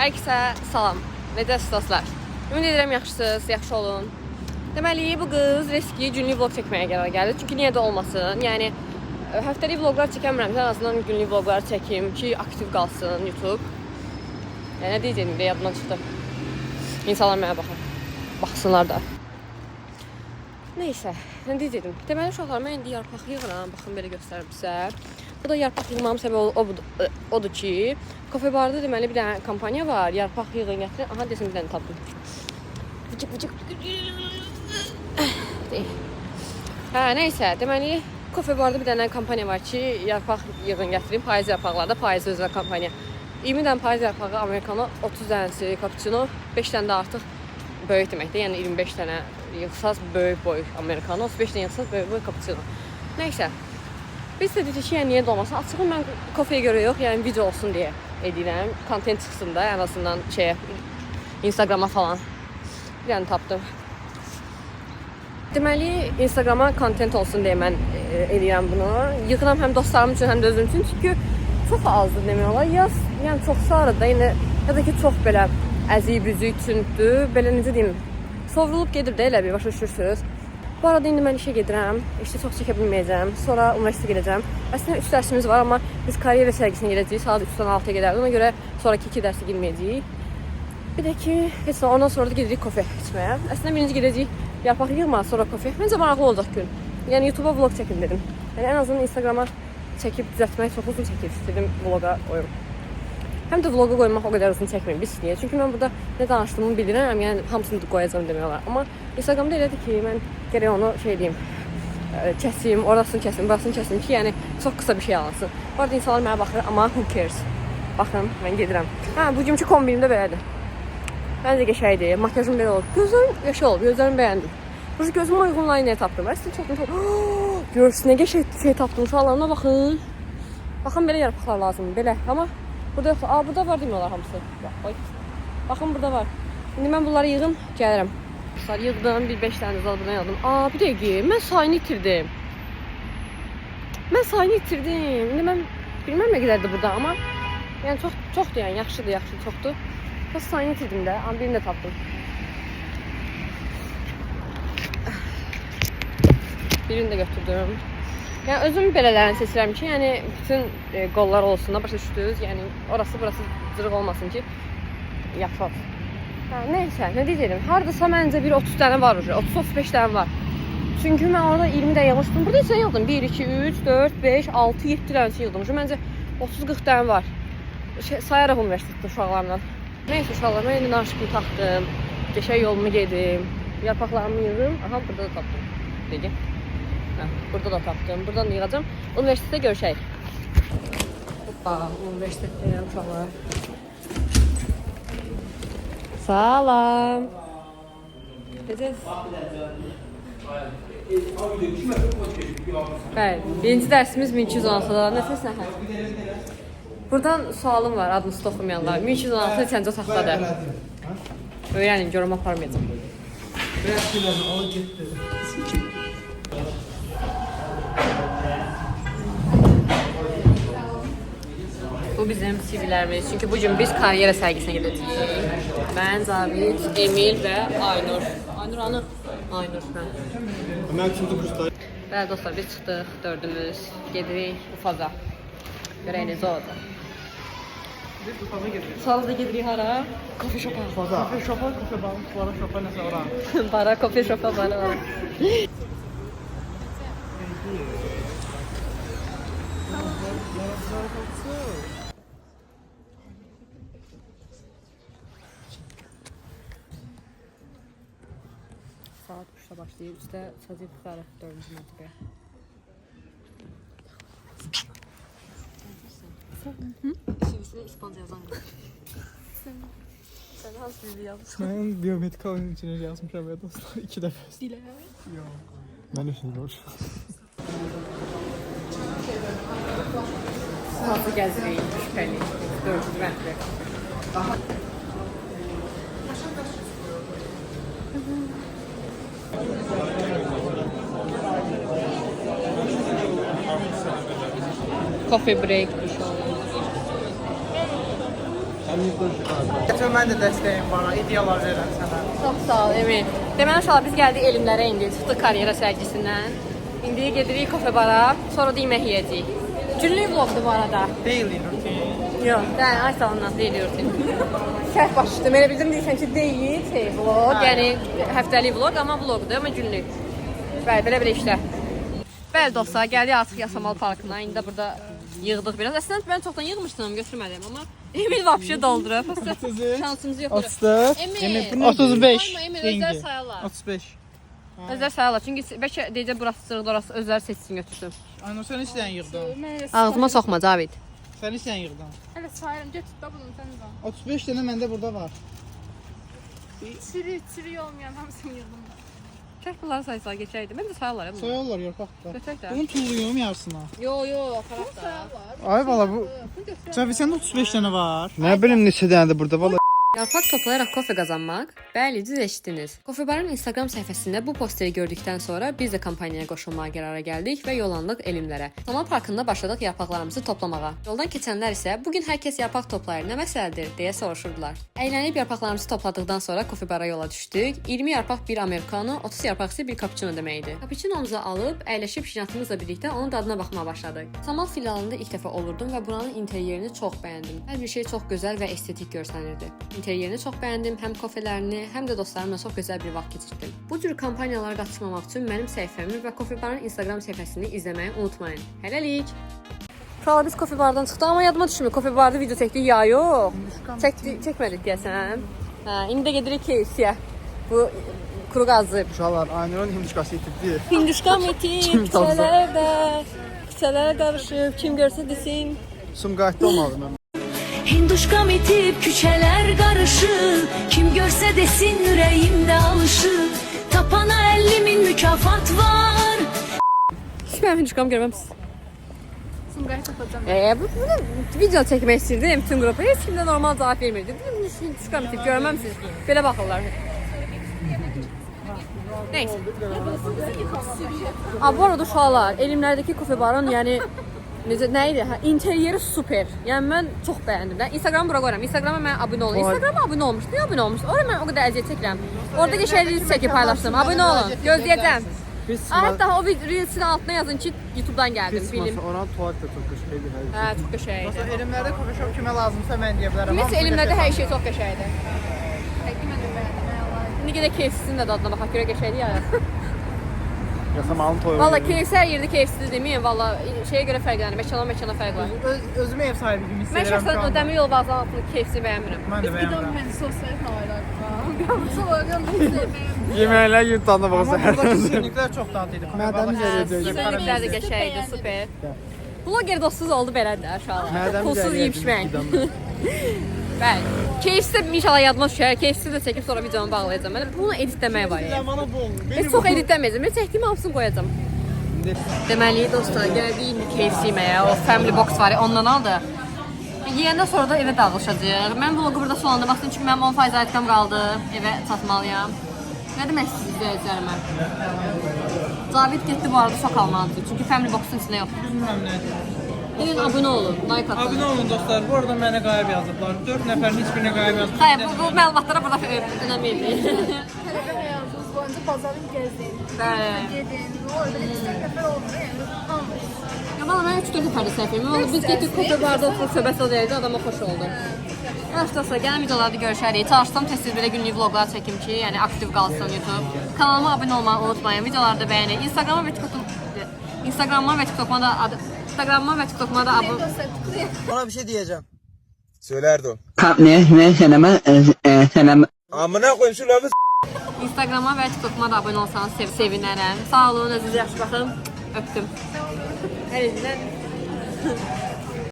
Hər kəsə salam. Necəsiz dostlar? Ümid edirəm yaxşısınız, yaxşı olun. Deməli, bu qız riski günlük vlog çəkməyə qərar gəldi. Çünki niyə də olmasın? Yəni həftəlik vloqlar çəkəmirəm. En azından günlük vloqlar çəkim ki, aktiv qalsın YouTube. Yəni nə deyəcəyim də yadımdan çıxdı. İnsanlar mənə baxır. Baxsınlar da. Neysə, nə deyəcəydim? Deməli uşaqlar, mən indi yarpaq yığıram. Baxın belə göstərim sizə. Bu da yarpaq yığmamın səbəbi odur ki, Coffee Bar'da deməli bir dənə kampaniya var. Yarpaq yığın gətirin. Aha, desin bir dənə tapdım. Vıcık. Hə, neysə, deməli Coffee Bar'da bir dənə kampaniya var ki, yarpaq yığın gətirin. Payız yarpaqlarda payız özü kampaniya. 20 dənə payız yarpağı Amerikano, 30 dənəsi cappuccino, 5 dənə də artıq böyük deməkdir. Yəni 25 dənə yığsaz böyük boy Amerikano, 35 dənə yığsaz böyük boy cappuccino. Neysə. Biz də dedik ki, yəni niyə də olmasın? Açığı mən kofeyə görə yox, yəni video olsun deyə edirəm. Kontent çıxsın da, ən azından Instagrama falan. Bir dənə tapdım. Deməli, Instagrama kontent olsun deyə mən edirəm bunu. Yığıram həm dostlarım üçün, həm də özüm üçün. Çünki çox azdır demək olar. Yəni çox sarıdır da, ya da ki, çox belə əzik-büzük, tündür. Belə necə deyim, sovrulub gedir də elə bir, başa düşürsünüz. Bu arada indi mən işə gedirəm. İşte çox çəkə bilməyəcəm. Sonra universitetə gedəcəm. Əslində 3 dərsimiz var, amma biz karyera sərgisinə gedəcəyik. Saat 3-dən 6-ya gedərdik. Ona görə sonraki 2 dərsə girməyəcəyik. Bir də ki, heç ondan sonra da gedirik kofe içməyə. Əslində birinci gedəcəyik yarpaq yığma, sonra kofe. Məncə maraqlı olacaq gün. Yəni YouTube'a vlog çəkim dedim. Yəni ən azından Instagrama çəkib düzəltmək çox uzun çəkir. Dedim vloga qoyum. Həm də vloga qoymaq o qədər uzun çəkmir biz niyə? Çünki mən burada nə danışdığımı bilirəm, yəni hamısını qoyacağam demək olar. Amma Instagramda elədir ki, mən gərək onu deyim, kəsim, orasını kəsim, burasını kəsim ki, yəni çox qısa bir şey alınsın. Bu arada insanlar mənə baxır, amma who cares? Baxın, mən gedirəm. Hə, bugünkü kombinim də belədir. Məncə qəşəngdir, makyajım belə oldu. Gözlərim yaşa oldu, gözlərimi bəyəndim. Burası gözümə uyğun layinəyə tapdım. Əslində çox görürsünüz, nə qəşəng şey tapdım. Uşaqlarına baxın. Baxın, belə yarpaqlar lazımdır, belə. Amma burada yoxdur. Burada var demiyorlar hamısı. Bakın burada var. Şimdi ben bunları yığım, gəlirəm. Yığdım, bir 5 tane zal buradan yığdım. Bir dəqiqə, mən sayını itirdim. İndi mən bilməm nə qədərdir burada, amma yəni çoxdur yəni, yaxşıdır, çoxdur. Bəs sayını itirdim də, amma birini də tapdım. Birini də götürdüm. Yəni özüm belələrini seçirəm ki, yəni bütün qollar olsun da, başa düşdünüz. Yəni orası burası cırıq olmasın ki, yaxşı olsun. Neysə, nə deyəcəyim? Hardasa məncə bir 30 dənə var, 30-35 dənə var. Çünki mən orada 20 dənə yığmışdım. Burada isə yığdım. 1, 2, 3, 4, 5, 6, 7 dənə yığdım. Məncə 30-40 dənə var. Sayaraq universitetdə uşaqlarla. Neysə uşaqlar, mən indi naşıqımı taxdım. Qəşəng yolumu gedim. Yarpaqlarımı yığım. Aha, burada da tapdım. Deyəcək. Burada da tapdım. Buradan da yığacağım. Universitetdə görüşək. Hoppa, universitetdə uşaqlar. Salam. Necəsiz? Bəli, birinci dərsimiz 1216-da. Nəfəs nəhət. Buradan sualım var, adınızı da oxumayanlar. 1216 neçənci otaqdadır? Öyrənin, görüm aparmayacağım. Bu bizim CV'lərimiz. Çünki bugün biz karyera sərgisinə gedəcəyik. Mən, Zavid, Emil və Aynur. Aynur hanı? Aynur, mən. Bəli dostlar, biz çıxdıq, dördümüz. Gedirik Ufaza. Görək necə olacaq. Biz Ufaza gedirik. Sonra da gedirik hara? Kofe şopa. Kofe şopa, kofe balıqlara şopa nəsə ora. Bara, kofe şopa, bara. Saat 3'te başlayır. Üstə səcid tutarıq 4-cü mərtəbəyə. CV'sine İspanca yazan qız. Sən hansı dili yazmışsın? Mən biomedikal inžinir yazmışam ya dostlar 2 dəfə. Dilə? Yox. Mən üçün görüşüm. Saatı gəzirik, şübhəli. 4-cü mərtəbəyə. Coffee break inşallah. Geçen mən də dəstəyim var, ideyalar verirəm sənə. Çox sağ ol Emin. Deməli uşaqlar biz gəldik elmlərə indi. Çıxdıq karyera sərgisindən. İndi gedirik kofe bara, sonra da yemək yeyəcəyik. Günlük vlogdur bu arada. Daily routine. Yox, yəni ay sağlıqla deyilir. Şərh başladım. Elə bildim deyirsən ki, deyil, vlog. Yəni həftəlik vlog, amma vlogdur, amma günlük. Bəli, belə işlər. Bəli dostlar, gəldik artıq Yasamal parkına. İndi də burada yığdıq biraz. Əslində mən çoxdan yığmışdım, götürmədim, amma Emil vapşe doldurub. Şansımız yox. 34. Emil, 35. Emil özlər sayarlar. 35. Özlər sayarlar. Çünki bəlkə deyəcək burası sırıqdır, orası özləri seçsin götürsün. Ano sən istəyən yığdın. Ağzıma soxma Cavid. Sən istəyən yığdın. Hələ sayırım, götür da bunu sən də. 35 dənə məndə burada var. Çiri olmayan hamısını yığdım. Kəş bunları saysalar geçəydi. Mən də sayarlar ya bunu. Soyarlar yarpaqda. Götürək də. Bunu tulluyum yarısına. Yo, aparaq da. Ay valla bu. Cavi səndə 35 dənə var. Ne bileyim neçə dənədir burada valla. Yarpaq toplayaraq kofe qazanmaq? Bəli, düz eşitdiniz. Kofebarın Instagram səhifəsində bu posteri gördükdən sonra biz də kampaniyaya qoşulmağa qərara gəldik və yollandıq elmlərə. Samal parkında başladıq yarpaqlarımızı toplamağa. Yoldan keçənlər isə "Bu gün hər kəs yarpaq toplayır, nə məsələdir?" deyə soruşurdular. Əylənib yarpaqlarımızı topladıqdan sonra kofebara yola düşdük. 20 yarpaq bir americano, 30 yarpaq isə bir cappuccino deməkdir. Cappuccinomuzu alıb əyləşib şinatımızla birlikdə onun dadına baxmağa başladıq. Samal filialında ilk dəfə olurdum və buranın interyerini çox bəyəndim. Hər bir şey çox gözəl və estetik görsənirdi. İnteryerini çox bəyəndim, həm kofelerini, həm də dostlarımla çox gözəl bir vaxt keçirdim. Bu cür kampanyalara qatışmamaq üçün mənim səhifəmi və Kofebarın Instagram səhifəsini izləməyi unutmayın. Hələlik. Uşaqlar biz Kofebardan çıxdıq, amma yadıma düşmür. Kofebarda video çəkdik ya yox. Çəkmədik deyəsən. Hə, indi də gedirik KFC-yə. Bu kuru qazlı. Uşaqlar Aynur'un hindişkası itirdi. Hinduşka meti, küçələrə qarışıb, kim görsə desin. Sumqayıtda olmalı mən. Hinduşkam itip küçeler karışır. Kim görse desin yüreğimde alışır. Tapana 50.000 mükafat var. Hiç ben hinduşkamı görməmişsiniz. Sumqayıt atacağım. Bu video çəkmək istirdim bütün qrupa. Heç kim də normal cavab vermirdi. Dedim, hinduşkam itib görməmişsiniz. Belə baxırlar. Neyse. Bu arada uşaqlar, elmlərdəki kofebarın yəni necə nə idi? Hə, interyeri super. Yəni mən çox bəyəndim də. Instagram bura qoyuram. Instagrama mən abunə olun. Instagrama abunə olmuşdum. Niyə abunə olmuşdum? Orada mən o qədər əziyyət çəkirəm. Orada qəşənglik çəkib paylaşdım. Abunə olun. Gözləyəcəm. Hətta o reelsin altına yazın ki, YouTube'dan gəldim film. Oranın tuvalet də çox qəşəngdir. Hə, çox qəşəngdir. Məsələn, elmlərdə coffee shop kimə lazımsa mən deyə bilərəm. Ümumiyyətlə elmlərdə hər şey çox qəşəngdir. Həqiqətən də bəyəndim. İndi gedək KFC-nin də dadına baxaq, görə qəşəngdir ya. Yasamalın toyu. Valla KFC hər yerdə KFC-dir deməyin. Valla şeyə görə fərqlənir. Məkana fərq var. Özümü ev sahibi kimi Mən hissediyorum şəxsən şu anda. ödəmir yol bazarı altında KFC bəyənmirəm. Mən də Bir bəyənmirəm. daha mən sosyal havalar. Sosyal Yeməklər yurtlarına Amma baxırsa. buradakı sürünüklər çox dadlıydı. Mədəmiz eləyəcək. Sönüklər də qəşəngdir, super. Blogger dostsuz oldu belədir aşağıda. Mədəmiz Pulsuz yiyişmək. Bəli. KFC inşallah yadıma düşər. KFC də çəkib sonra videonu bağlayacağam. Mən bunu editləmək var ya. Zamanı bol. Heç çox editləməyəcəm. Mən çəkdiyim hamısını qoyacağam. Deməli dostlar, gəldik indi KFC yeməyə. O family box var ya, ondan aldı. Yeyəndən sonra da evə dağılışacağıq. Mən vlogu burada sonlandırmaq üçün çünki mənim 10% ayıqam qaldı. Evə çatmalıyam. Nə demək siz izləyicilərimə? Cavid getdi bu arada şok almalıdır. Çünki family box'un içində yox. Bilməm nədir. Gəlin abunə olun, like atın. Abunə olun dostlar. Bu arada mənə qayıb yazıblar. 4 nəfərin heç birinə qayıb yazıblar. Hayır, bu məlumatlara burada önəm verməyin. hayatınız boyunca pazarın gezdiyin. Bəli. Gedin. Orada istəyən nəfər oldu. Yəni almış. Ya valla mən 3-4 nəfərdə səhv etmirəm. Valla biz getdik kofe barda oturub söhbət edərdik, adama xoş oldu. Dostlar, gələn videolarda görüşərik. Çalışdım tez-tez belə günlük vloqlar çəkim ki, yəni aktiv qalsın YouTube. Kanalıma abunə olmağı unutmayın. Videoları da bəyənin. Instagrama və TikTokuma da abunə. Ona bir şey diyeceğim. Söylerdi o. Ne seneme Amına koyayım şu lafı Instagrama və TikTokuma da abunə olsanız sevinərəm. Sağ olun, özünüzə yaxşı baxın. Öpdüm. Hər izlən.